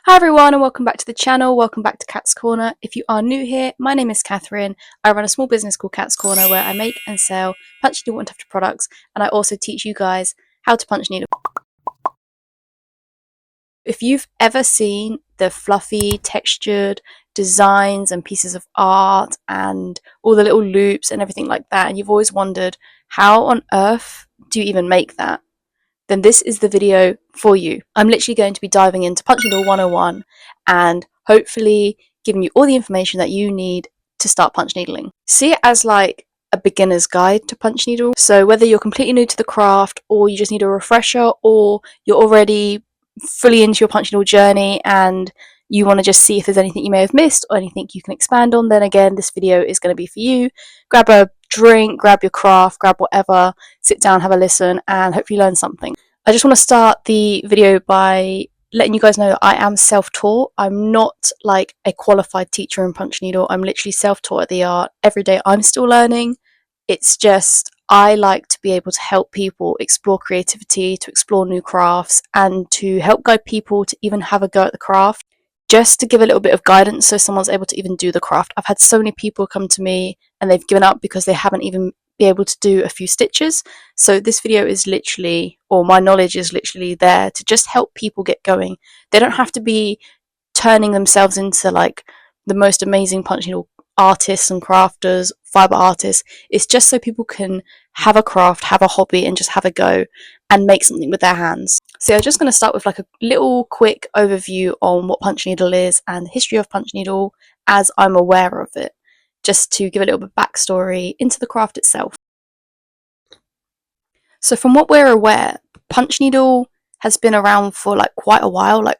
Hi everyone and welcome back to the channel, welcome back to Cat's Corner. If you are new here, my name is Catherine. I run a small business called Cat's Corner where I make and sell punch needle and tufted products, and I also teach you guys how to punch needle. If you've ever seen the fluffy, textured designs and pieces of art and all the little loops and everything like that, and you've always wondered how on earth do you even make that, then this is the video for you. I'm literally going to be diving into Punch Needle 101 and hopefully giving you all the information that you need to start punch needling. See it as like a beginner's guide to punch needle. So whether you're completely new to the craft or you just need a refresher or you're already fully into your punch needle journey and you want to just see if there's anything you may have missed or anything you can expand on, then again, this video is going to be for you. Grab a drink, grab your craft, grab whatever, sit down, have a listen, and hopefully learn something. I just want to start the video by letting you guys know that I am self-taught. I'm not like a qualified teacher in punch needle. I'm literally self-taught at the art. Every day I'm still learning. It's just I like to be able to help people explore creativity, to explore new crafts, and to help guide people to even have a go at the craft, just to give a little bit of guidance so someone's able to even do the craft. I've had so many people come to me and they've given up because they haven't even been able to do a few stitches. So this video is literally, or my knowledge is literally there to just help people get going. They don't have to be turning themselves into like the most amazing punch needle artists and crafters, fiber artists. It's just so people can have a craft, have a hobby, and just have a go and make something with their hands. So I'm just going to start with like a little quick overview on what punch needle is and the history of punch needle as I'm aware of it, just to give a little bit of backstory into the craft itself. So from what we're aware, punch needle has been around for like quite a while, like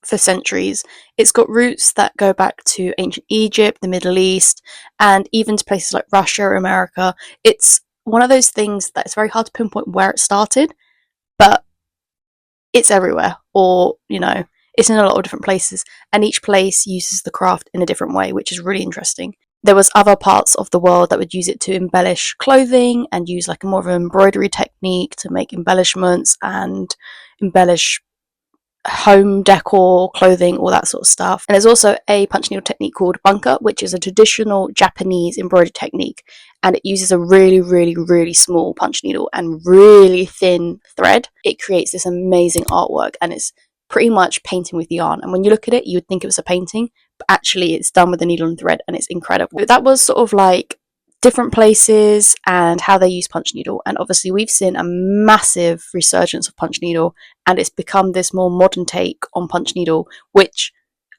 for centuries. It's got roots that go back to ancient Egypt, the Middle East, and even to places like Russia, America. It's one of those things that it's very hard to pinpoint where it started, but it's everywhere, or it's in a lot of different places, and each place uses the craft in a different way, which is really interesting. There was other parts of the world that would use it to embellish clothing and use like a more of an embroidery technique to make embellishments and embellish home decor, clothing, all that sort of stuff. And there's also a punch needle technique called bunka, which is a traditional Japanese embroidery technique, and it uses a really, really, really small punch needle and really thin thread. It creates this amazing artwork, and it's pretty much painting with yarn. And when you look at it, you would think it was a painting, but actually it's done with a needle and thread, and it's incredible. That was sort of like different places and how they use punch needle, and obviously we've seen a massive resurgence of punch needle, and it's become this more modern take on punch needle, which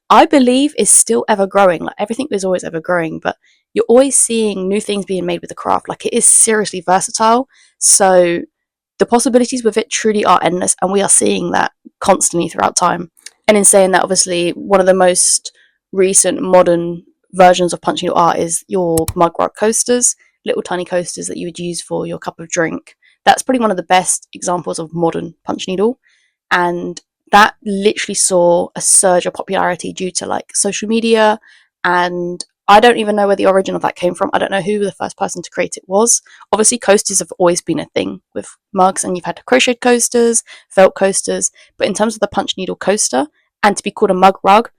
I believe is still ever growing. Like everything is always ever growing, but you're always seeing new things being made with the craft. Like it is seriously versatile, so the possibilities with it truly are endless, and we are seeing that constantly throughout time. And in saying that, obviously one of the most recent modern versions of punch needle art is your mug rug coasters, little tiny coasters that you would use for your cup of drink. That's probably one of the best examples of modern punch needle, and that literally saw a surge of popularity due to like social media. And I don't even know where the origin of that came from. I don't know who the first person to create it was. Obviously coasters have always been a thing with mugs, and you've had crocheted coasters, felt coasters, but in terms of the punch needle coaster and to be called a mug rug,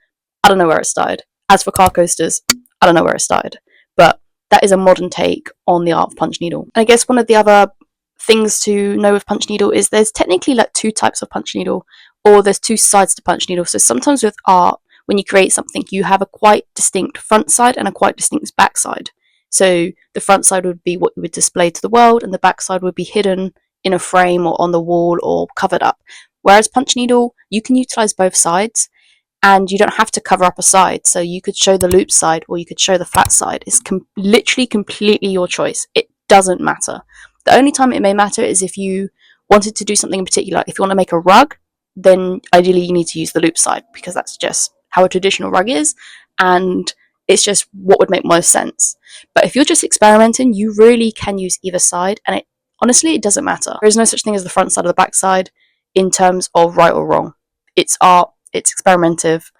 I don't know where it started. As for car coasters, I don't know where it started, but that is a modern take on the art of punch needle. And I guess one of the other things to know with punch needle is there's technically like two types of punch needle, or there's two sides to punch needle. So sometimes with art, when you create something, you have a quite distinct front side and a quite distinct back side. So the front side would be what you would display to the world, and the back side would be hidden in a frame or on the wall or covered up. Whereas punch needle, you can utilize both sides, and you don't have to cover up a side. So you could show the loop side or you could show the flat side. It's literally completely your choice. It doesn't matter. The only time it may matter is if you wanted to do something in particular. If you want to make a rug, then ideally you need to use the loop side, because that's just how a traditional rug is, and it's just what would make most sense. But if you're just experimenting, you really can use either side, and honestly, it doesn't matter. There is no such thing as the front side or the back side in terms of right or wrong. It's art, it's experimentative,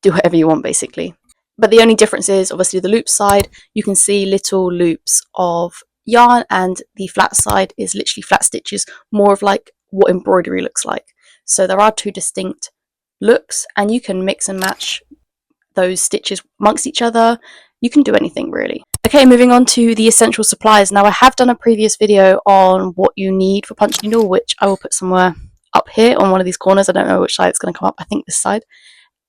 do whatever you want basically. But the only difference is obviously the loop side, you can see little loops of yarn, and the flat side is literally flat stitches, more of like what embroidery looks like. So there are two distinct looks, and you can mix and match those stitches amongst each other. You can do anything really. Okay, moving on to the essential supplies. Now I have done a previous video on what you need for punch needle, which I will put somewhere up here on one of these corners. I don't know which side it's going to come up. I think this side.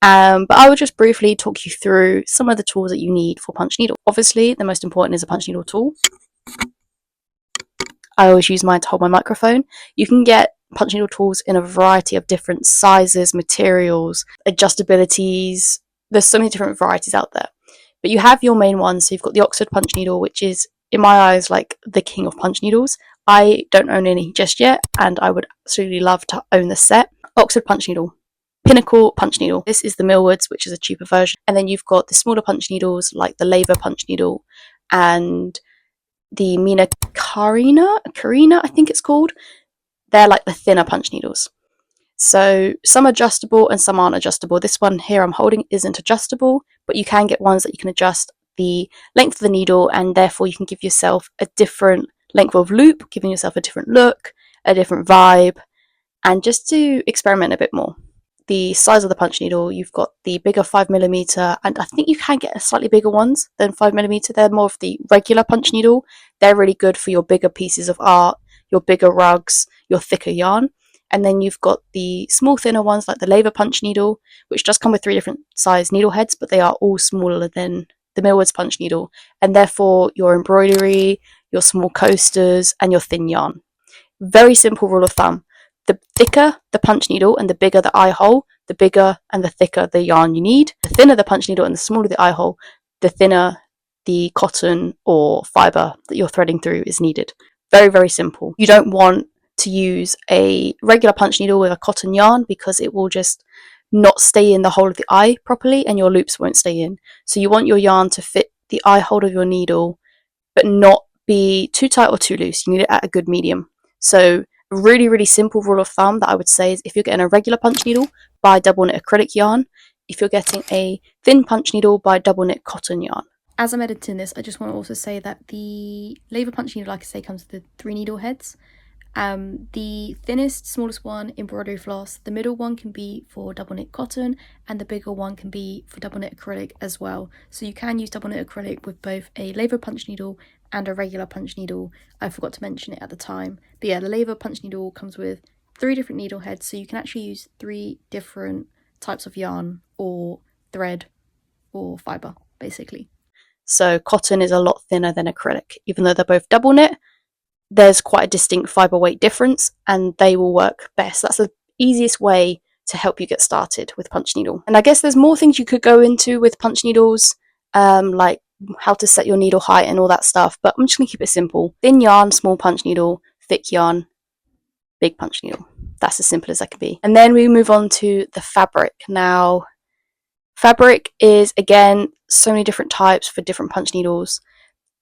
But I will just briefly talk you through some of the tools that you need for punch needle. Obviously, the most important is a punch needle tool. I always use mine to hold my microphone. You can get punch needle tools in a variety of different sizes, materials, adjustabilities. There's so many different varieties out there. But you have your main ones. So you've got the Oxford punch needle, which is, in my eyes, like the king of punch needles. I don't own any just yet, and I would absolutely love to own the set. Oxford punch needle. Pinnacle punch needle. This is the Millwoods, which is a cheaper version. And then you've got the smaller punch needles, like the Laver punch needle and the Mina Carina, I think it's called. They're like the thinner punch needles. So some are adjustable and some aren't adjustable. This one here I'm holding isn't adjustable, but you can get ones that you can adjust the length of the needle, and therefore you can give yourself a different length of loop, giving yourself a different look, a different vibe, and just to experiment a bit more. The size of the punch needle, you've got the bigger 5mm, and I think you can get slightly bigger ones than 5mm. They're more of the regular punch needle. They're really good for your bigger pieces of art, your bigger rugs, your thicker yarn. And then you've got the small, thinner ones like the Laver punch needle, which does come with 3 different size needle heads, but they are all smaller than the Millwoods punch needle, and therefore your embroidery, your small coasters, and your thin yarn. Very simple rule of thumb. The thicker the punch needle and the bigger the eye hole, the bigger and the thicker the yarn you need. The thinner the punch needle and the smaller the eye hole, the thinner the cotton or fibre that you're threading through is needed. Very, very simple. You don't want to use a regular punch needle with a cotton yarn because it will just not stay in the hole of the eye properly and your loops won't stay in. So you want your yarn to fit the eye hole of your needle but not be too tight or too loose. You need it at a good medium. So a really, really simple rule of thumb that I would say is if you're getting a regular punch needle, buy double knit acrylic yarn. If you're getting a thin punch needle, buy double knit cotton yarn. As I'm editing this, I just want to also say that the Laver punch needle, like I say, comes with the 3 needle heads. The thinnest, smallest one, embroidery floss. The middle one can be for double knit cotton, and the bigger one can be for double knit acrylic as well. So you can use double knit acrylic with both a Laver punch needle and a regular punch needle. I forgot to mention it at the time. But yeah, the Laver punch needle comes with 3 different needle heads, so you can actually use 3 different types of yarn or thread or fibre, basically. So cotton is a lot thinner than acrylic. Even though they're both double knit, there's quite a distinct fibre weight difference, and they will work best. That's the easiest way to help you get started with punch needle. And I guess there's more things you could go into with punch needles, like how to set your needle height and all that stuff, but I'm just going to keep it simple. Thin yarn, small punch needle, thick yarn, big punch needle. That's as simple as that can be. And then we move on to the fabric. Now, fabric is, again, so many different types for different punch needles.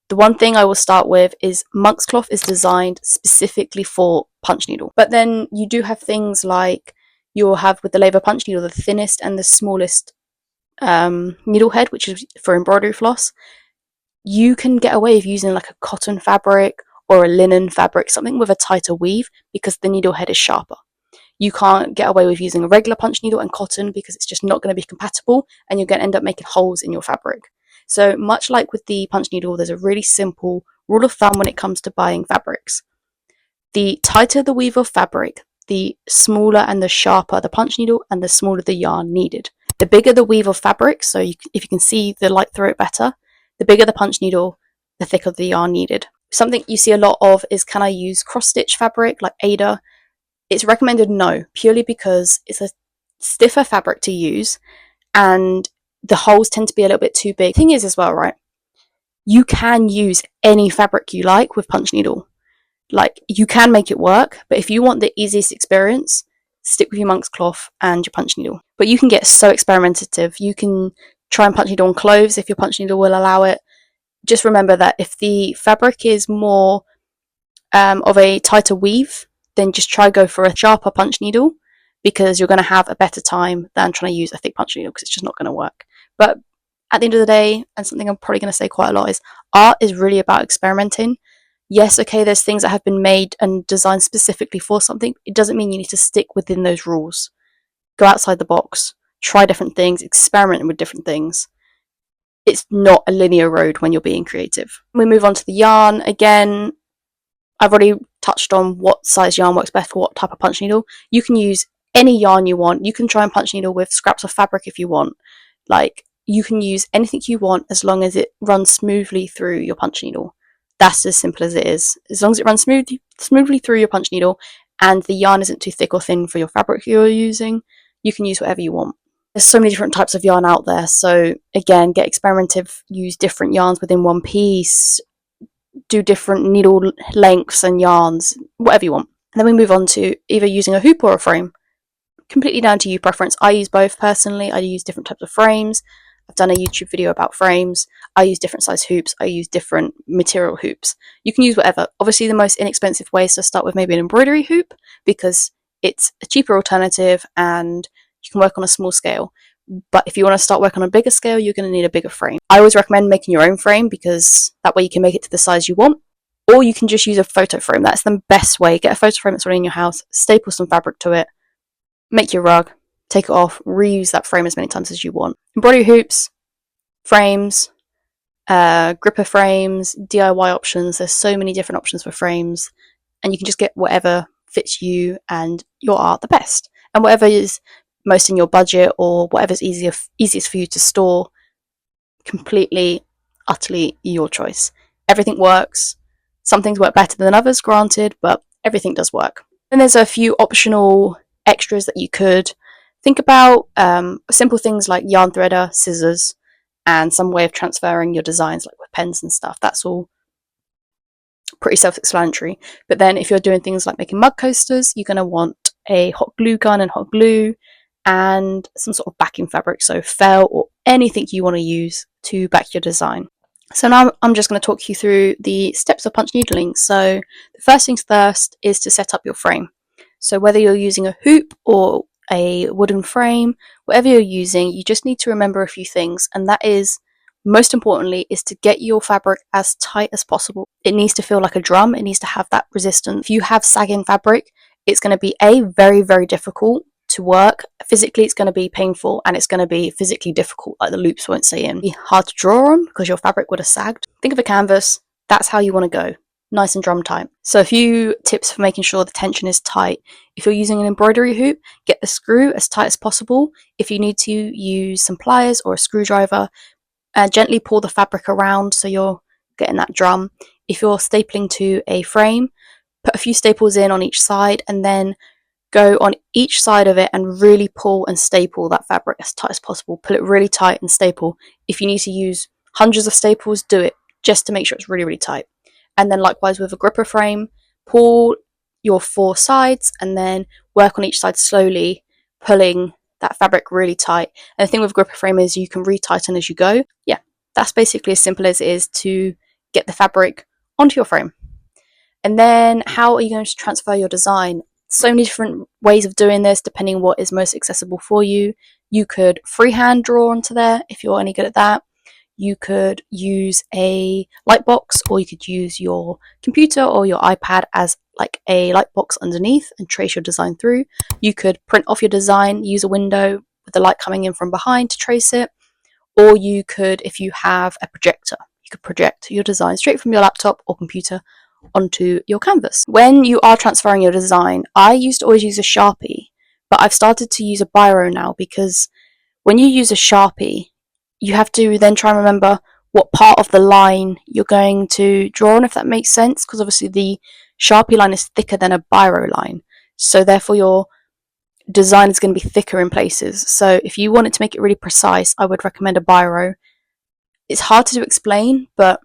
The one thing I will start with is Monk's cloth is designed specifically for punch needle. But then you do have things like you'll have with the Laver punch needle, the thinnest and the smallest needle head, which is for embroidery floss. You can get away with using like a cotton fabric or a linen fabric, something with a tighter weave, because the needle head is sharper. You can't get away with using a regular punch needle and cotton because it's just not going to be compatible, and you're going to end up making holes in your fabric. So much like with the punch needle, there's a really simple rule of thumb when it comes to buying fabrics. The tighter the weave of fabric, the smaller and the sharper the punch needle and the smaller the yarn needed. The bigger the weave of fabric, so if you can see the light through it better, the bigger the punch needle, the thicker the yarn needed. Something you see a lot of is, can I use cross-stitch fabric like Aida? It's recommended no, purely because it's a stiffer fabric to use and the holes tend to be a little bit too big. Thing is as well, right? You can use any fabric you like with punch needle. Like, you can make it work, but if you want the easiest experience, stick with your Monk's cloth and your punch needle. But you can get so experimentative. You can try and punch needle on clothes if your punch needle will allow it. Just remember that if the fabric is more of a tighter weave, then just try go for a sharper punch needle, because you're going to have a better time than trying to use a thick punch needle, because it's just not going to work. But at the end of the day, and something I'm probably going to say quite a lot, is art is really about experimenting. Yes, okay, there's things that have been made and designed specifically for something. It doesn't mean you need to stick within those rules. go outside the box, try different things, experiment with different things. It's not a linear road when you're being creative. We move on to the yarn. Again, I've already touched on what size yarn works best for what type of punch needle. You can use any yarn you want. You can try and punch needle with scraps of fabric if you want. Like, you can use anything you want as long as it runs smoothly through your punch needle. That's as simple as it is. As long as it runs smoothly through your punch needle and the yarn isn't too thick or thin for your fabric you're using, you can use whatever you want. There's so many different types of yarn out there, so again, get experimentative, use different yarns within one piece, do different needle lengths and yarns, whatever you want. And then we move on to either using a hoop or a frame. Completely down to you preference. I use both personally. I use different types of frames. I've done a YouTube video about frames. I use different size hoops. I use different material hoops. You can use whatever. Obviously, the most inexpensive way is to start with maybe an embroidery hoop because it's a cheaper alternative and you can work on a small scale. But if you want to start working on a bigger scale, you're going to need a bigger frame. I always recommend making your own frame because that way you can make it to the size you want. Or you can just use a photo frame. That's the best way. Get a photo frame that's already in your house, staple some fabric to it, make your rug, take it off, reuse that frame as many times as you want. Embroidery hoops, frames, gripper frames, DIY options. There's so many different options for frames, and you can just get whatever fits you and your art the best. And whatever is most in your budget or whatever's easiest for you to store, completely, utterly your choice. Everything works. Some things work better than others, granted, but everything does work. And there's a few optional extras that you could think about. Simple things like yarn threader, scissors, and some way of transferring your designs, like with pens and stuff. That's all pretty self-explanatory. But then if you're doing things like making mug coasters, you're going to want a hot glue gun and hot glue and some sort of backing fabric, so felt or anything you want to use to back your design. So now I'm just going to talk you through the steps of punch needling. So the first things first is to set up your frame. So whether you're using a hoop or a wooden frame, whatever you're using, you just need to remember a few things, and that is, most importantly, is to get your fabric as tight as possible. It needs to feel like a drum. It needs to have that resistance. If you have sagging fabric, it's going to be very, very difficult to work. Physically, it's going to be painful and it's going to be physically difficult, like the loops won't stay in. It'll be hard to draw on because your fabric would have sagged. Think of a canvas. That's how you want to go. Nice and drum tight. So a few tips for making sure the tension is tight. If you're using an embroidery hoop, get the screw as tight as possible. If you need to, use some pliers or a screwdriver and gently pull the fabric around so you're getting that drum. If you're stapling to a frame, put a few staples in on each side and then go on each side of it and really pull and staple that fabric as tight as possible. Pull it really tight and staple. If you need to use hundreds of staples, do it just to make sure it's really, really tight. And then likewise with a gripper frame, pull your 4 sides and then work on each side slowly, pulling that fabric really tight. And the thing with a gripper frame is you can retighten as you go. Yeah, that's basically as simple as it is to get the fabric onto your frame. And then how are you going to transfer your design? So many different ways of doing this depending on what is most accessible for you. You could freehand draw onto there if you're any good at that. You could use a light box, or you could use your computer or your iPad as like a light box underneath and trace your design through. You could print off your design, use a window with the light coming in from behind to trace it. Or you could, if you have a projector, you could project your design straight from your laptop or computer onto your canvas. When you are transferring your design, I used to always use a Sharpie, but I've started to use a biro now, because when you use a Sharpie, you have to then try and remember what part of the line you're going to draw on, if that makes sense, because obviously the Sharpie line is thicker than a biro line, so therefore your design is going to be thicker in places. So if you wanted to make it really precise, I would recommend a biro. It's hard to explain, but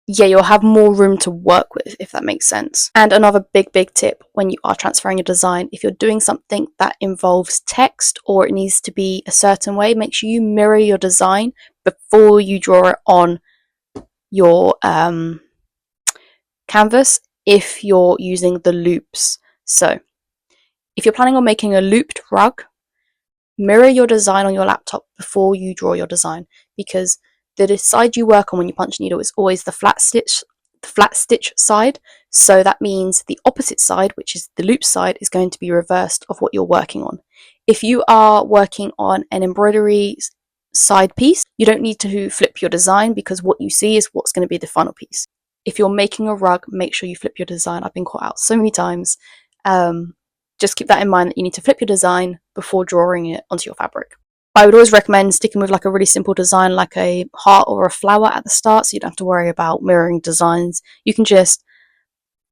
yeah, you'll have more room to work with, if that makes sense. And another big tip when you are transferring your design, if you're doing something that involves text or it needs to be a certain way, make sure you mirror your design before you draw it on your canvas if you're using the loops. So if you're planning on making a looped rug, mirror your design on your laptop before you draw your design, because the side you work on when you punch needle is always the flat stitch side. So that means the opposite side, which is the loop side, is going to be reversed of what you're working on. If you are working on an embroidery side piece, you don't need to flip your design because what you see is what's going to be the final piece. If you're making a rug, make sure you flip your design. I've been caught out so many times. Just keep that in mind that you need to flip your design before drawing it onto your fabric. I would always recommend sticking with like a really simple design like a heart or a flower at the start, so you don't have to worry about mirroring designs. You can just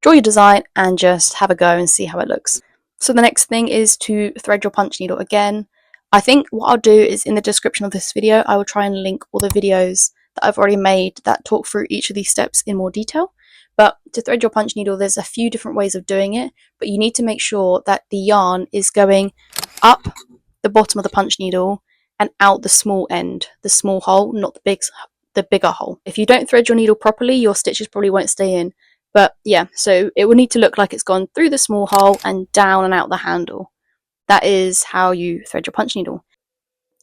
draw your design and just have a go and see how it looks. So the next thing is to thread your punch needle again. I think what I'll do is in the description of this video, I will try and link all the videos that I've already made that talk through each of these steps in more detail. But to thread your punch needle, there's a few different ways of doing it, but you need to make sure that the yarn is going up the bottom of the punch needle and out the small end, the small hole, not the bigger hole. If you don't thread your needle properly, your stitches probably won't stay in. But yeah, so it will need to look like it's gone through the small hole and down and out the handle. That is how you thread your punch needle.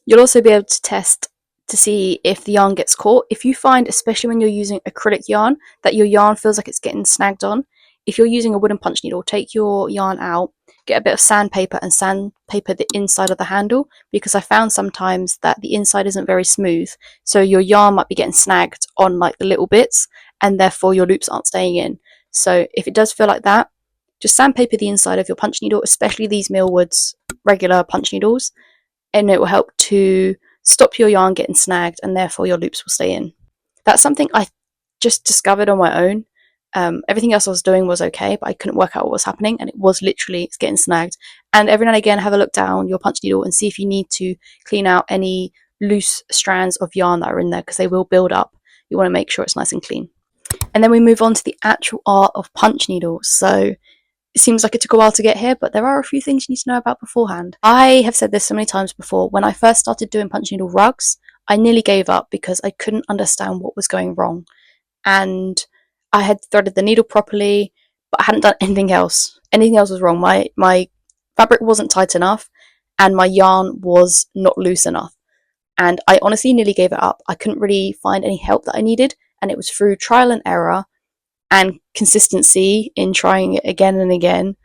You'll also be able to test to see if the yarn gets caught. If you find, especially when you're using acrylic yarn, that your yarn feels like it's getting snagged on, if you're using a wooden punch needle, take your yarn out, get a bit of sandpaper and sandpaper the inside of the handle, because I found sometimes that the inside isn't very smooth, so your yarn might be getting snagged on like the little bits, and therefore your loops aren't staying in. So if it does feel like that, just sandpaper the inside of your punch needle, especially these Millwoods regular punch needles, and it will help to stop your yarn getting snagged, and therefore your loops will stay in. That's something I just discovered on my own. Everything else I was doing was okay, but I couldn't work out what was happening, and it was literally getting snagged. And every now and again, have a look down your punch needle and see if you need to clean out any loose strands of yarn that are in there, because they will build up. You want to make sure it's nice and clean. And then we move on to the actual art of punch needles. So it seems like it took a while to get here, but there are a few things you need to know about beforehand. I have said this so many times before. When I first started doing punch needle rugs, I nearly gave up because I couldn't understand what was going wrong. And I had threaded the needle properly, but I hadn't done anything else. Anything else was wrong. My fabric wasn't tight enough, and my yarn was not loose enough. And I honestly nearly gave it up. I couldn't really find any help that I needed, and it was through trial and error and consistency in trying it again and again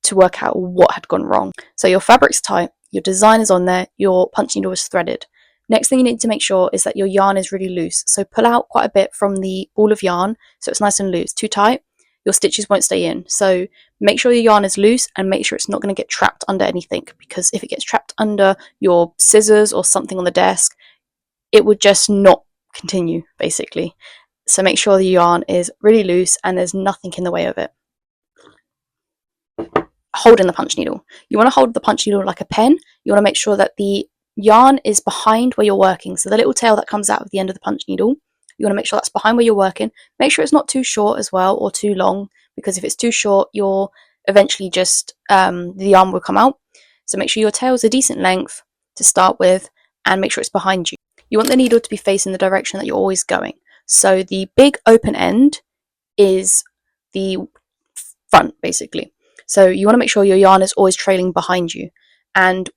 to work out what had gone wrong. So your fabric's tight, your design is on there, your punch needle is threaded. Next thing you need to make sure is that your yarn is really loose. So pull out quite a bit from the ball of yarn so it's nice and loose. Too tight, your stitches won't stay in. So make sure your yarn is loose and make sure it's not going to get trapped under anything, because if it gets trapped under your scissors or something on the desk, it would just not continue, basically. So make sure the yarn is really loose and there's nothing in the way of it. Holding the punch needle. You want to hold the punch needle like a pen. You want to make sure that the yarn is behind where you're working. So the little tail that comes out of the end of the punch needle, you want to make sure that's behind where you're working. Make sure it's not too short as well or too long, because if it's too short, you'll eventually just, the yarn will come out. So make sure your tail is a decent length to start with, and make sure it's behind you. You want the needle to be facing the direction that you're always going. So the big open end is the front, basically. So you want to make sure your yarn is always trailing behind you. And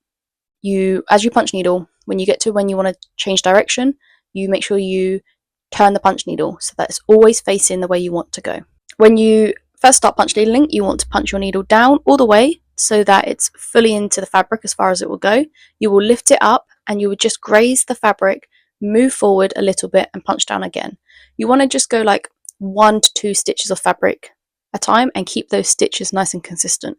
as you punch needle, when you get to when you want to change direction, you make sure you turn the punch needle so that it's always facing the way you want to go. When you first start punch needling, you want to punch your needle down all the way so that it's fully into the fabric as far as it will go. You will lift it up and you would just graze the fabric, move forward a little bit and punch down again. You want to just go like 1 to 2 stitches of fabric a time and keep those stitches nice and consistent.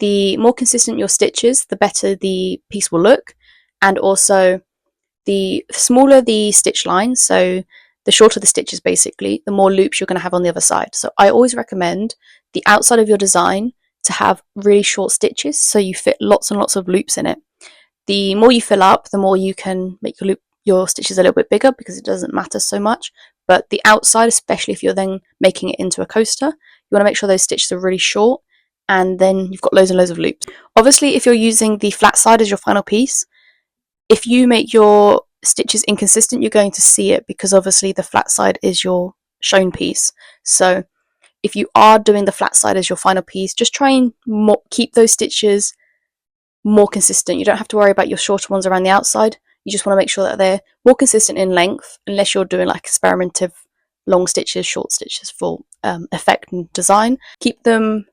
The more consistent your stitches, the better the piece will look, and also the smaller the stitch line, so the shorter the stitches basically, the more loops you're going to have on the other side. So I always recommend the outside of your design to have really short stitches so you fit lots and lots of loops in it. The more you fill up, the more you can make your stitches a little bit bigger, because it doesn't matter so much. But the outside, especially if you're then making it into a coaster, you want to make sure those stitches are really short, and then you've got loads and loads of loops. Obviously, if you're using the flat side as your final piece, if you make your stitches inconsistent, you're going to see it, because obviously the flat side is your shown piece. So if you are doing the flat side as your final piece, just try and keep those stitches more consistent. You don't have to worry about your shorter ones around the outside. You just want to make sure that they're more consistent in length, unless you're doing like experimentative long stitches, short stitches for effect and design. Keep them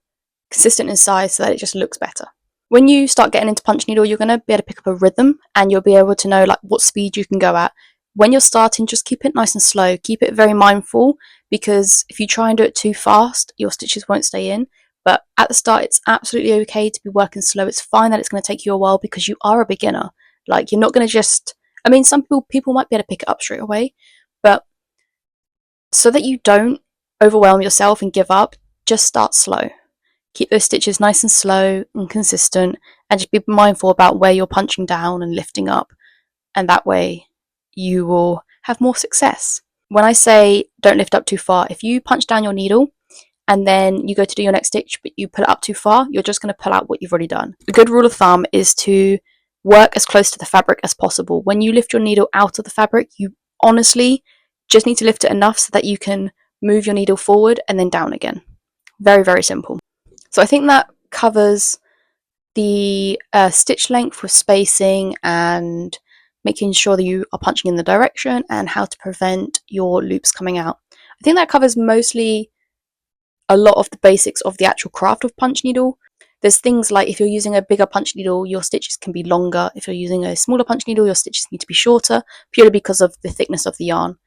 consistent in size so that it just looks better. When you start getting into punch needle, you're going to be able to pick up a rhythm, and you'll be able to know like what speed you can go at. When you're starting, just keep it nice and slow. Keep it very mindful, because if you try and do it too fast, your stitches won't stay in. But at the start, it's absolutely okay to be working slow. It's fine that it's going to take you a while, because you are a beginner. Like, you're not going to just, I mean, some people might be able to pick it up straight away, but so that you don't overwhelm yourself and give up, just start slow. Keep those stitches nice and slow and consistent, and just be mindful about where you're punching down and lifting up, and that way you will have more success. When I say don't lift up too far, if you punch down your needle and then you go to do your next stitch but you pull it up too far, you're just going to pull out what you've already done. A good rule of thumb is to work as close to the fabric as possible. When you lift your needle out of the fabric, you honestly just need to lift it enough so that you can move your needle forward and then down again. Very, very simple. So I think that covers the stitch length with spacing and making sure that you are punching in the direction, and how to prevent your loops coming out. I think that covers mostly a lot of the basics of the actual craft of punch needle. There's things like, if you're using a bigger punch needle, your stitches can be longer. If you're using a smaller punch needle, your stitches need to be shorter, purely because of the thickness of the yarn.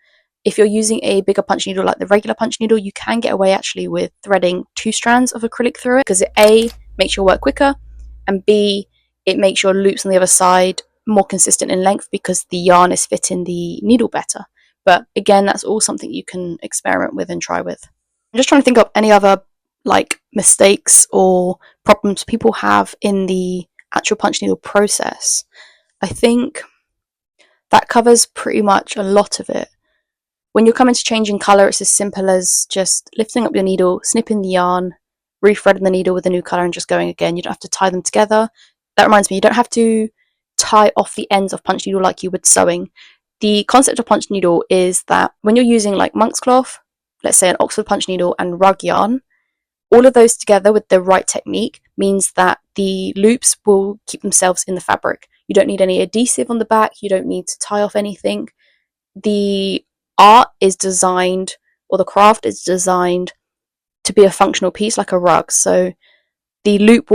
If you're using a bigger punch needle like the regular punch needle, you can get away actually with threading 2 strands of acrylic through it, because it A, makes your work quicker, and B, it makes your loops on the other side more consistent in length, because the yarn is fitting the needle better. But again, that's all something you can experiment with and try with. I'm just trying to think of any other like mistakes or problems people have in the actual punch needle process. I think that covers pretty much a lot of it. When you're coming to changing colour, it's as simple as just lifting up your needle, snipping the yarn, rethreading the needle with a new colour, and just going again. You don't have to tie them together. That reminds me, you don't have to tie off the ends of punch needle like you would sewing. The concept of punch needle is that when you're using like monk's cloth, let's say an Oxford punch needle, and rug yarn, all of those together with the right technique means that the loops will keep themselves in the fabric. You don't need any adhesive on the back. You don't need to tie off anything. The art is designed, or the craft is designed, to be a functional piece like a rug. So the loop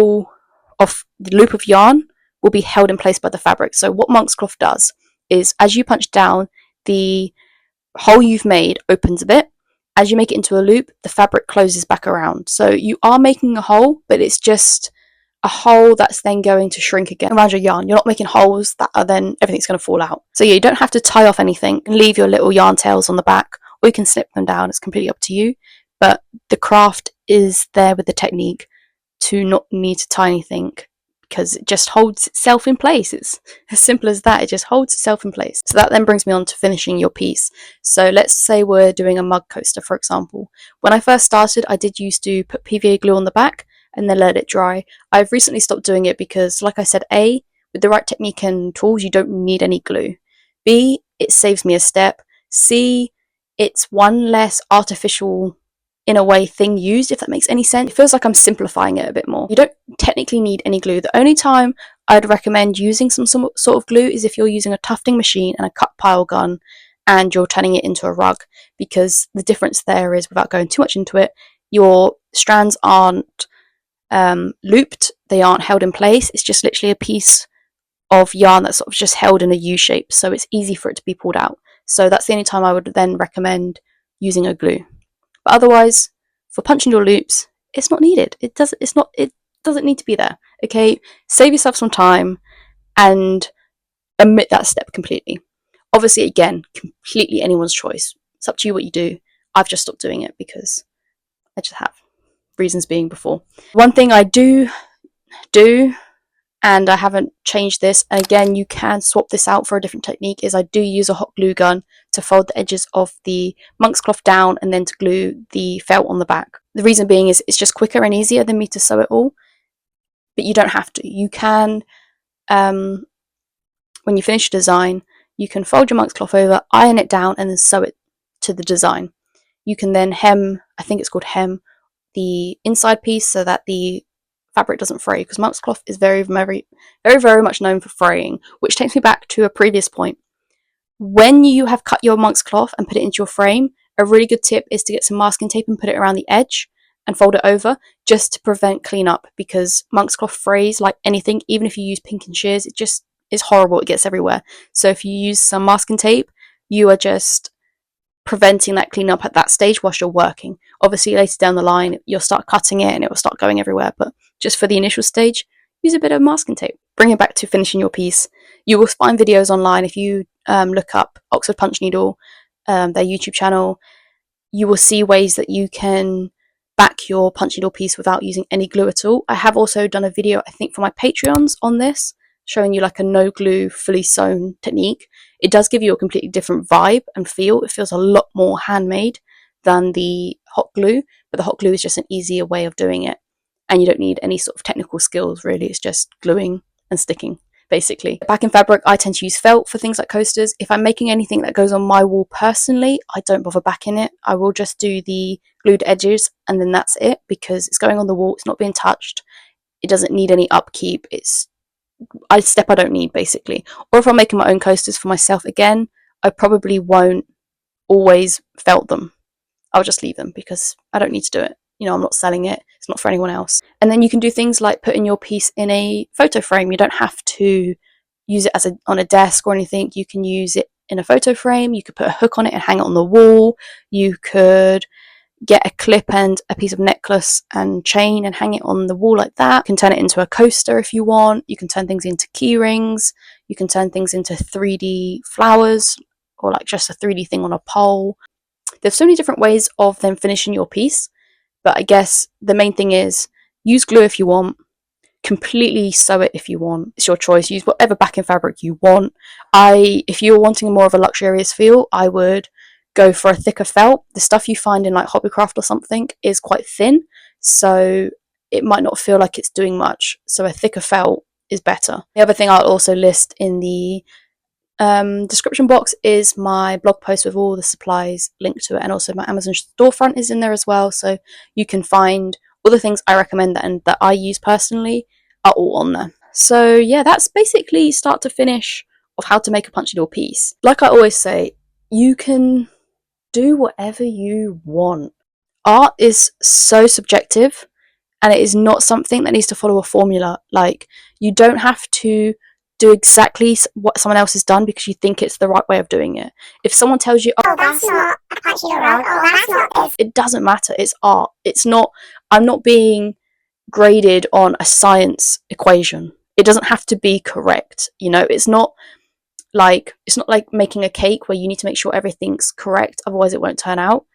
of yarn will be held in place by the fabric. So what monk's cloth does is, as you punch down, the hole you've made opens a bit. As you make it into a loop, the fabric closes back around. So you are making a hole, but it's just a hole that's then going to shrink again around your yarn. You're not making holes that are then everything's going to fall out. So yeah, you don't have to tie off anything and leave your little yarn tails on the back, or you can snip them down. It's completely up to you. But the craft is there with the technique to not need to tie anything, because it just holds itself in place. It's as simple as that. It just holds itself in place. So that then brings me on to finishing your piece. So let's say we're doing a mug coaster, for example. When I first started, I did used to put PVA glue on the back and then let it dry. I've recently stopped doing it because, like I said, A, with the right technique and tools, you don't need any glue. B, it saves me a step. C, it's one less artificial, in a way, thing used, if that makes any sense. It feels like I'm simplifying it a bit more. You don't technically need any glue. The only time I'd recommend using some sort of glue is if you're using a tufting machine and a cut pile gun and you're turning it into a rug, because the difference there is, without going too much into it, your strands aren't looped, they aren't held in place. It's just literally a piece of yarn that's sort of just held in a U shape, so it's easy for it to be pulled out. So that's the only time I would then recommend using a glue. But otherwise, for punch needle loops, it's not needed. It doesn't need to be there. Okay, save yourself some time and omit that step completely. Obviously, again, completely anyone's choice. It's up to you what you do. I've just stopped doing it because I just have. Reasons being before. One thing I do, and I haven't changed this, and again, you can swap this out for a different technique, is I do use a hot glue gun to fold the edges of the monk's cloth down and then to glue the felt on the back. The reason being is it's just quicker and easier than me to sew it all, but you don't have to. You can, when you finish your design, you can fold your monk's cloth over, iron it down, and then sew it to the design. You can then hem, I think it's called hem, the inside piece so that the fabric doesn't fray, because monk's cloth is very, very, very, very much known for fraying, which takes me back to a previous point. When you have cut your monk's cloth and put it into your frame, a really good tip is to get some masking tape and put it around the edge, and fold it over just to prevent cleanup, because monk's cloth frays like anything. Even if you use pink and shears, it just is horrible. It gets everywhere. So if you use some masking tape, you are just preventing that cleanup at that stage whilst you're working. Obviously later down the line you'll start cutting it and it will start going everywhere, but just for the initial stage, use a bit of masking tape. Bring it back to finishing your piece. You will find videos online. If you look up Oxford Punch Needle, their YouTube channel, you will see ways that you can back your punch needle piece without using any glue at all. I have also done a video, I think, for my Patreons on this, showing you like a no glue fully sewn technique. It does give you a completely different vibe and feel. It feels a lot more handmade than the hot glue, but the hot glue is just an easier way of doing it, and you don't need any sort of technical skills really. It's just gluing and sticking, basically. Backing fabric, I tend to use felt for things like coasters. If I'm making anything that goes on my wall personally, I don't bother backing it. I will just do the glued edges and then that's it, because it's going on the wall, it's not being touched, it doesn't need any upkeep, it's a step I don't need, basically. Or if I'm making my own coasters for myself, again, I probably won't always felt them. I'll just leave them because I don't need to do it. You know, I'm not selling it. It's not for anyone else. And then you can do things like putting your piece in a photo frame. You don't have to use it as on a desk or anything. You can use it in a photo frame. You could put a hook on it and hang it on the wall. You could get a clip and a piece of necklace and chain and hang it on the wall like that. You can turn it into a coaster if you want. You can turn things into key rings. You can turn things into 3D flowers, or like just a 3D thing on a pole. There's so many different ways of then finishing your piece, but I guess the main thing is use glue if you want, completely sew it if you want. It's your choice. Use whatever backing fabric you want. If you're wanting more of a luxurious feel, I would go for a thicker felt. The stuff you find in like Hobbycraft or something is quite thin, so it might not feel like it's doing much. So a thicker felt is better. The other thing I'll also list in the description box is my blog post with all the supplies linked to it, and also my Amazon storefront is in there as well, so you can find all the things I recommend that I use personally are all on there. So yeah, that's basically start to finish of how to make a punch needle piece. Like I always say, you can do whatever you want. Art is so subjective, and it is not something that needs to follow a formula. Like, you don't have to do exactly what someone else has done because you think it's the right way of doing it. If someone tells you, oh, that's not a punch needle round, oh, that's not this, it doesn't matter. It's art. It's not, I'm not being graded on a science equation. It doesn't have to be correct. You know, it's not like making a cake where you need to make sure everything's correct, otherwise it won't turn out.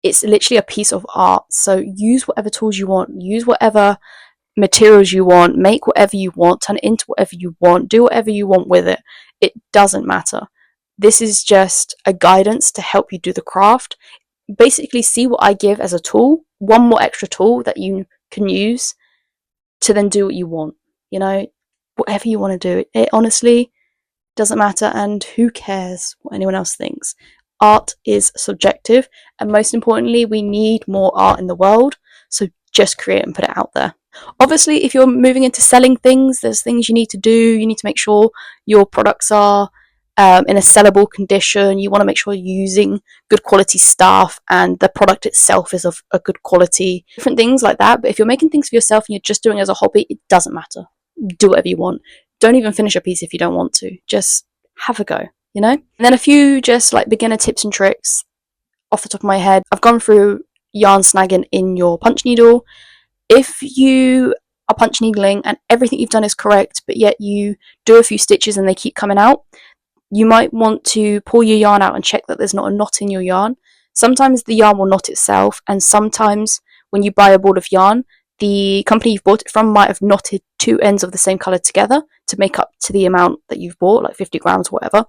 It's literally a piece of art. So use whatever tools you want, use whatever materials you want, make whatever you want, turn it into whatever you want, do whatever you want with it. It doesn't matter. This is just a guidance to help you do the craft. Basically, see what I give as a tool, one more extra tool that you can use to then do what you want. You know, whatever you want to do. It honestly doesn't matter, and who cares what anyone else thinks. Art is subjective, and most importantly, we need more art in the world, so just create and put it out there. Obviously, if you're moving into selling things, there's things you need to do. You need to make sure your products are in a sellable condition. You want to make sure you're using good quality stuff and the product itself is of a good quality. Different things like that. But if you're making things for yourself and you're just doing it as a hobby, it doesn't matter. Do whatever you want. Don't even finish a piece if you don't want to. Just have a go, you know? And then a few just like beginner tips and tricks off the top of my head. I've gone through yarn snagging in your punch needle. If you are punch needling and everything you've done is correct, but yet you do a few stitches and they keep coming out, you might want to pull your yarn out and check that there's not a knot in your yarn. Sometimes the yarn will knot itself, and sometimes when you buy a ball of yarn, the company you've bought it from might have knotted two ends of the same colour together to make up to the amount that you've bought, like 50 grams or whatever,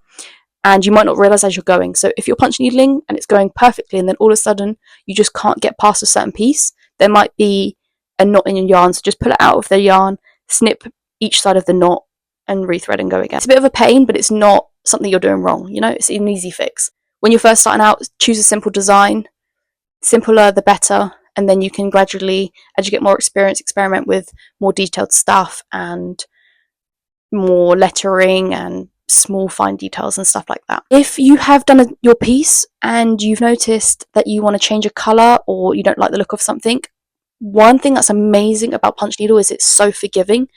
and you might not realise as you're going. So if you're punch needling and it's going perfectly and then all of a sudden you just can't get past a certain piece, there might be a knot in your yarn, so just pull it out of the yarn, snip each side of the knot and rethread and go again. It's a bit of a pain, but it's not something you're doing wrong, you know, it's an easy fix. When you're first starting out, choose a simple design. Simpler the better, and then you can gradually, as you get more experience, experiment with more detailed stuff and more lettering and small fine details and stuff like that. If you have done your piece and you've noticed that you want to change a colour or you don't like the look of something, One thing that's amazing about Punch Needle is it's so forgiving.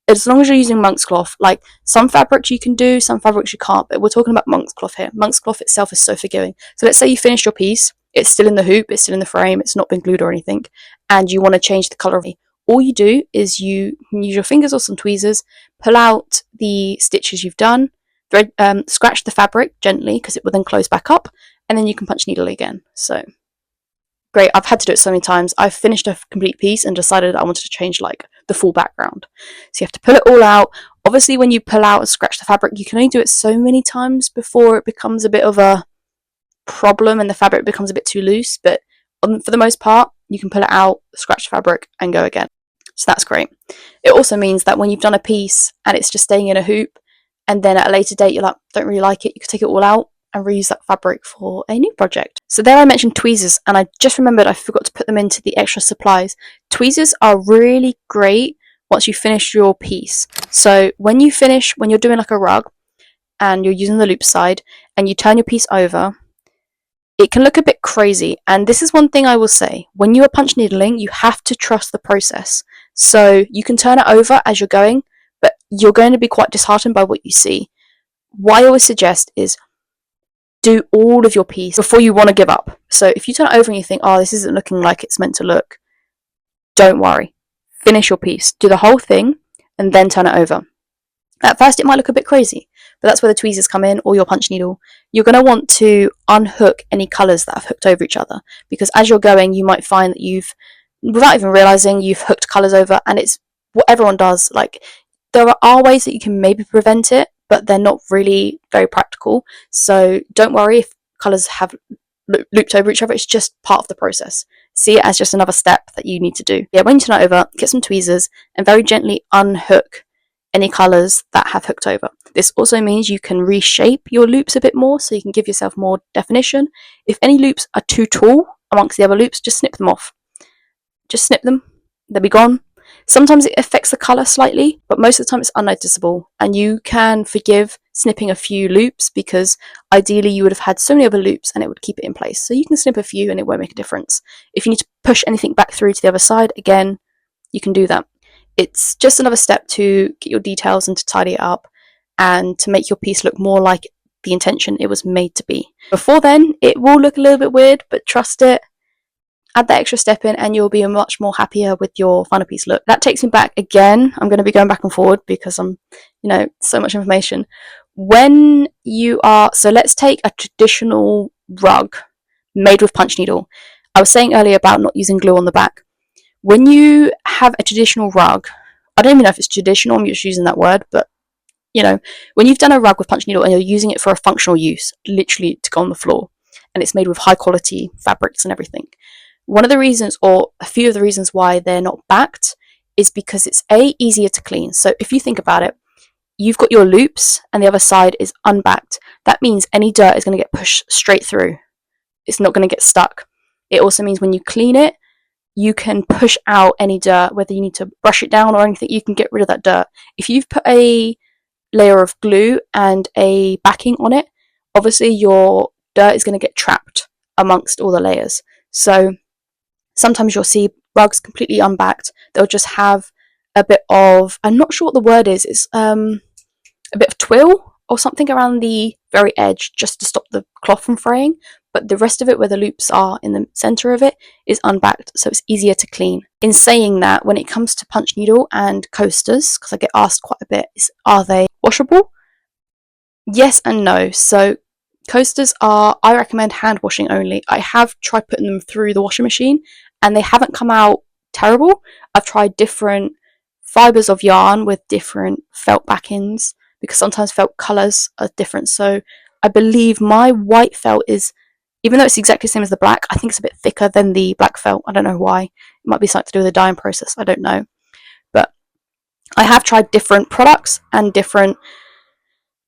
As long as you're using monk's cloth, like some fabrics you can do, some fabrics you can't, but we're talking about monk's cloth here. Monk's cloth itself is so forgiving. So let's say you finished your piece, it's still in the hoop, it's still in the frame, it's not been glued or anything, and you want to change the colour of it. All you do is you use your fingers or some tweezers, pull out the stitches you've done, scratch the fabric gently because it will then close back up, and then you can punch needle again. So great. I've had to do it so many times. I've finished a complete piece and decided I wanted to change like the full background. So you have to pull it all out. Obviously, when you pull out and scratch the fabric, you can only do it so many times before it becomes a bit of a problem and the fabric becomes a bit too loose. But for the most part, you can pull it out, scratch the fabric, and go again. So that's great. It also means that when you've done a piece and it's just staying in a hoop, and then at a later date you're like, don't really like it, you can take it all out and reuse that fabric for a new project. So there I mentioned tweezers, and I just remembered I forgot to put them into the extra supplies. Tweezers are really great once you finish your piece. So when you're doing like a rug and you're using the loop side and you turn your piece over, it can look a bit crazy. And this is one thing I will say, when you are punch needling, you have to trust the process. So you can turn it over as you're going, but you're going to be quite disheartened by what you see. What I always suggest is do all of your piece before you want to give up. So if you turn it over and you think, oh, this isn't looking like it's meant to look, don't worry. Finish your piece. Do the whole thing and then turn it over. At first it might look a bit crazy, but that's where the tweezers come in, or your punch needle. You're going to want to unhook any colours that have hooked over each other, because as you're going you might find that without even realising, you've hooked colours over, and it's what everyone does. Like, there are ways that you can maybe prevent it, but they're not really very practical. So don't worry if colours have looped over each other. It's just part of the process. See it as just another step that you need to do. Yeah, when you turn it over, get some tweezers and very gently unhook any colours that have hooked over. This also means you can reshape your loops a bit more, so you can give yourself more definition. If any loops are too tall amongst the other loops, just snip them off. Just snip them, they'll be gone. Sometimes it affects the colour slightly, but most of the time it's unnoticeable, and you can forgive snipping a few loops because ideally you would have had so many other loops and it would keep it in place. So you can snip a few and it won't make a difference. If you need to push anything back through to the other side, again, you can do that. It's just another step to get your details and to tidy it up and to make your piece look more like the intention it was made to be. Before then, it will look a little bit weird, but trust it. Add that extra step in and you'll be much more happier with your final piece look. That takes me back again. I'm going to be going back and forward because I'm, so much information. So let's take a traditional rug made with punch needle. I was saying earlier about not using glue on the back. When you have a traditional rug, I don't even know if it's traditional, I'm just using that word, but when you've done a rug with punch needle and you're using it for a functional use, literally to go on the floor, and it's made with high quality fabrics and everything, one of the reasons, or a few of the reasons why they're not backed, is because it's easier to clean. So if you think about it, you've got your loops and the other side is unbacked. That means any dirt is going to get pushed straight through. It's not going to get stuck. It also means when you clean it, you can push out any dirt, whether you need to brush it down or anything, you can get rid of that dirt. If you've put a layer of glue and a backing on it, obviously your dirt is going to get trapped amongst all the layers. So sometimes you'll see rugs completely unbacked. They'll just have a bit of, I'm not sure what the word is, it's a bit of twill or something around the very edge just to stop the cloth from fraying, but the rest of it, where the loops are in the center of it, is unbacked, so it's easier to clean. In saying that, when it comes to punch needle and coasters, because I get asked quite a bit, are they washable? Yes and no. So coasters I recommend hand washing only. I have tried putting them through the washing machine and they haven't come out terrible. I've tried different fibres of yarn with different felt backings, because sometimes felt colours are different. So I believe my white felt is, even though it's exactly the same as the black, I think it's a bit thicker than the black felt. I don't know why. It might be something to do with the dyeing process. I don't know. But I have tried different products and different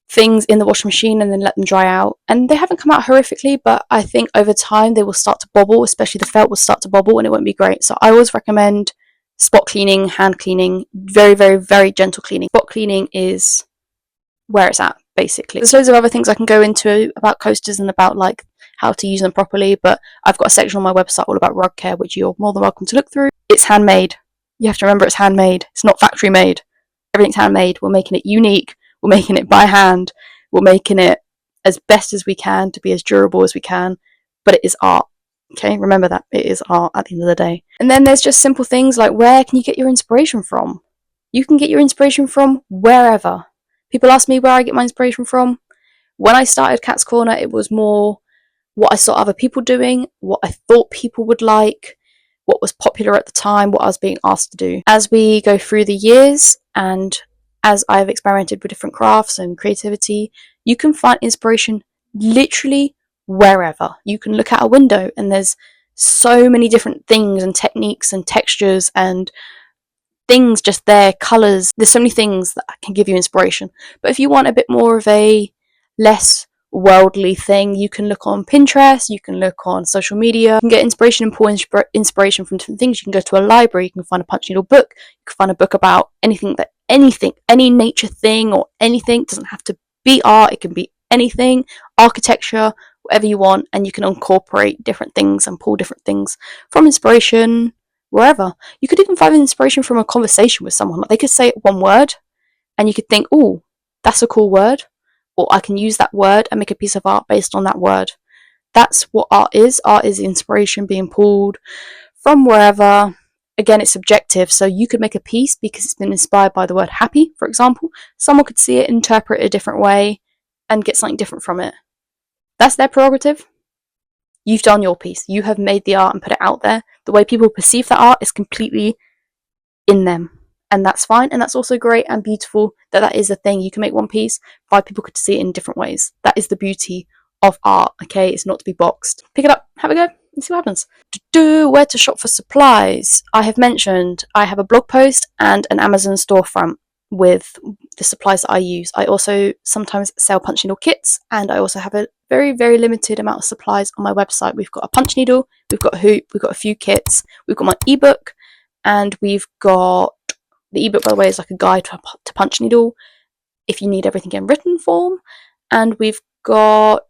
things in the washing machine and then let them dry out, and they haven't come out horrifically, but I think over time they will start to bobble, especially the felt will start to bobble and it won't be great. So I always recommend spot cleaning, hand cleaning, very, very, very gentle cleaning. Spot cleaning is where it's at, basically. There's loads of other things I can go into about coasters and about like how to use them properly, but I've got a section on my website all about rug care, which you're more than welcome to look through. It's handmade. You have to remember it's handmade. It's not factory made. Everything's handmade. We're making it unique. We're making it by hand. We're making it as best as we can to be as durable as we can, but it is art. Okay, remember that. It is art at the end of the day. And then there's just simple things like, where can you get your inspiration from? You can get your inspiration from wherever. People ask me where I get my inspiration from. When I started Cat's Corner, it was more what I saw other people doing, what I thought people would like, what was popular at the time, what I was being asked to do. As we go through the years, and as I've experimented with different crafts and creativity, you can find inspiration literally wherever. You can look out a window and there's so many different things and techniques and textures and things just there, colours. There's so many things that can give you inspiration. But if you want a bit more of a less worldly thing, you can look on Pinterest, you can look on social media, you can get inspiration and pull inspiration from different things. You can go to a library, you can find a punch needle book, you can find a book about anything, any nature thing or anything. It doesn't have to be art, it can be anything, architecture, whatever you want, and you can incorporate different things and pull different things from inspiration wherever. You could even find inspiration from a conversation with someone. Like, they could say one word and you could think, oh, that's a cool word, or I can use that word and make a piece of art based on that word. That's what art is. Art is inspiration being pulled from wherever. Again, it's subjective, so you could make a piece because it's been inspired by the word happy, for example. Someone could see it, interpret it a different way, and get something different from it. That's their prerogative. You've done your piece. You have made the art and put it out there. The way people perceive that art is completely in them. And that's fine, and that's also great and beautiful that is a thing. You can make one piece, 5 people could see it in different ways. That is the beauty of art, okay? It's not to be boxed. Pick it up, have a go, and see what happens. Where to shop for supplies. I have mentioned I have a blog post and an Amazon storefront with the supplies that I use. I also sometimes sell punch needle kits, and I also have a very, very limited amount of supplies on my website. We've got a punch needle, we've got a hoop, we've got a few kits, we've got my ebook, and we've got the ebook, by the way, is like a guide to punch needle if you need everything in written form. And we've got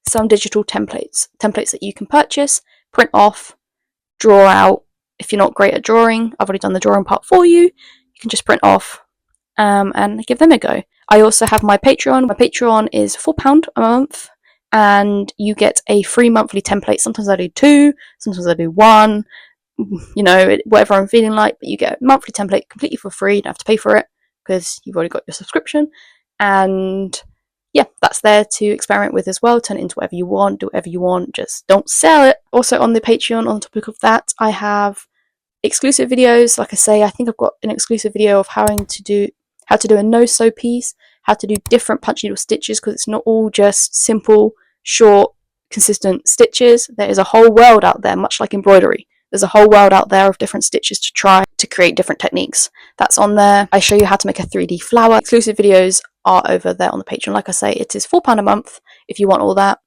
some digital templates that you can purchase, print off, draw out. If you're not great at drawing, I've already done the drawing part for you. You can just print off and give them a go. I also have my Patreon. My Patreon is £4 a month, and you get a free monthly template. Sometimes I do 2, sometimes I do 1. You know, whatever I'm feeling like, but you get a monthly template completely for free. You don't have to pay for it because you've already got your subscription. And yeah, that's there to experiment with as well. Turn it into whatever you want, do whatever you want, just don't sell it. Also on the Patreon, on topic of that, I have exclusive videos. Like I say, I think I've got an exclusive video of how to do a no-sew piece, how to do different punch needle stitches, because it's not all just simple, short, consistent stitches. There is a whole world out there, much like embroidery. There's a whole world out there of different stitches to try to create different techniques. That's on there. I show you how to make a 3D flower. Exclusive videos are over there on the Patreon. Like I say, it is £4 a month if you want all that.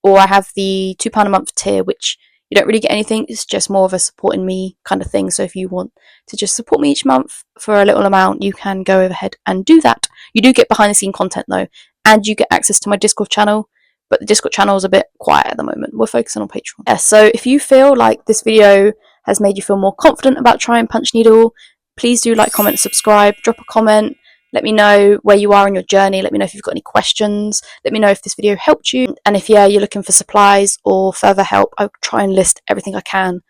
Or I have the £2 a month tier, which you don't really get anything. It's just more of a supporting me kind of thing. So if you want to just support me each month for a little amount, you can go ahead and do that. You do get behind the scene content though, and you get access to my Discord channel. But the Discord channel is a bit quiet at the moment. We're focusing on Patreon. Yeah, so if you feel like this video has made you feel more confident about trying punch needle, please do like, comment, subscribe, drop a comment. Let me know where you are in your journey. Let me know if you've got any questions. Let me know if this video helped you. And if you're looking for supplies or further help, I'll try and list everything I can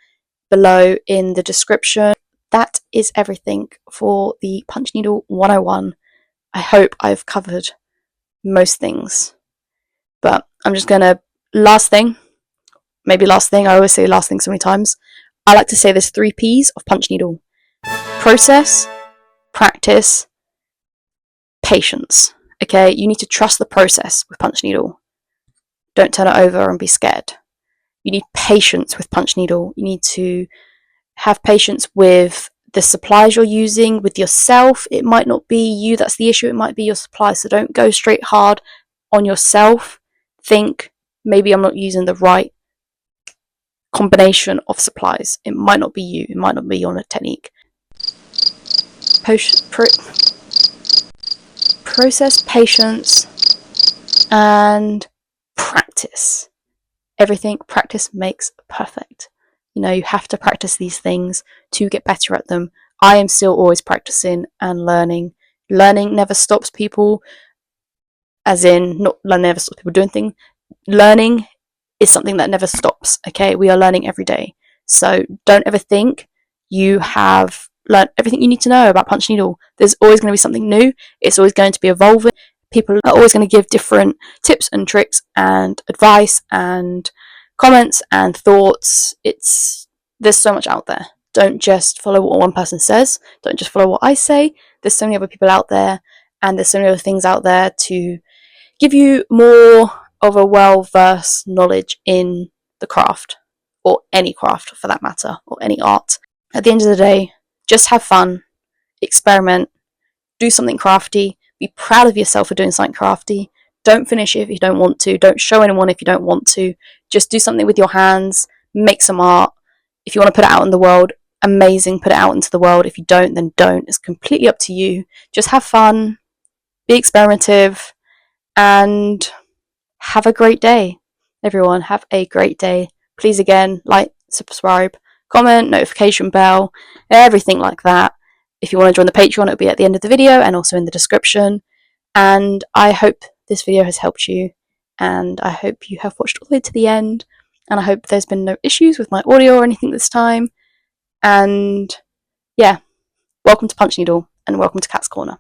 below in the description. That is everything for the Punch Needle 101. I hope I've covered most things. But I'm just going to, last thing, I always say last thing so many times. I like to say there's 3 P's of punch needle. Process, practice, patience. Okay, you need to trust the process with punch needle. Don't turn it over and be scared. You need patience with punch needle. You need to have patience with the supplies you're using, with yourself. It might not be you that's the issue, it might be your supplies. So don't go straight hard on yourself. Think, maybe I'm not using the right combination of supplies. It might not be you. It might not be your technique. Process, patience, and practice. everything, practice makes perfect. You know, you have to practice these things to get better at them. I am still always practicing and learning. Learning never stops people, as in, not never stops people doing things. Learning is something that never stops, okay? We are learning every day. So don't ever think you have learned everything you need to know about Punch Needle. There's always going to be something new. It's always going to be evolving. People are always going to give different tips and tricks and advice and comments and thoughts. There's so much out there. Don't just follow what one person says. Don't just follow what I say. There's so many other people out there, and there's so many other things out there to give you more of a well-versed knowledge in the craft, or any craft for that matter, or any art. At the end of the day, just have fun, experiment, do something crafty, be proud of yourself for doing something crafty. Don't finish it if you don't want to. Don't show anyone if you don't want to. Just do something with your hands, make some art. If you want to put it out in the world, amazing, put it out into the world. If you don't, then don't. It's completely up to you. Just have fun, be experimentative, and have a great day. Everyone, have a great day. Please, again, like, subscribe, comment, notification bell, everything like that. If you want to join the Patreon, it'll be at the end of the video and also in the description. And I hope this video has helped you, and I hope you have watched all the way to the end, and I hope there's been no issues with my audio or anything this time. And yeah, welcome to Punch Needle, and welcome to Cat's Corner.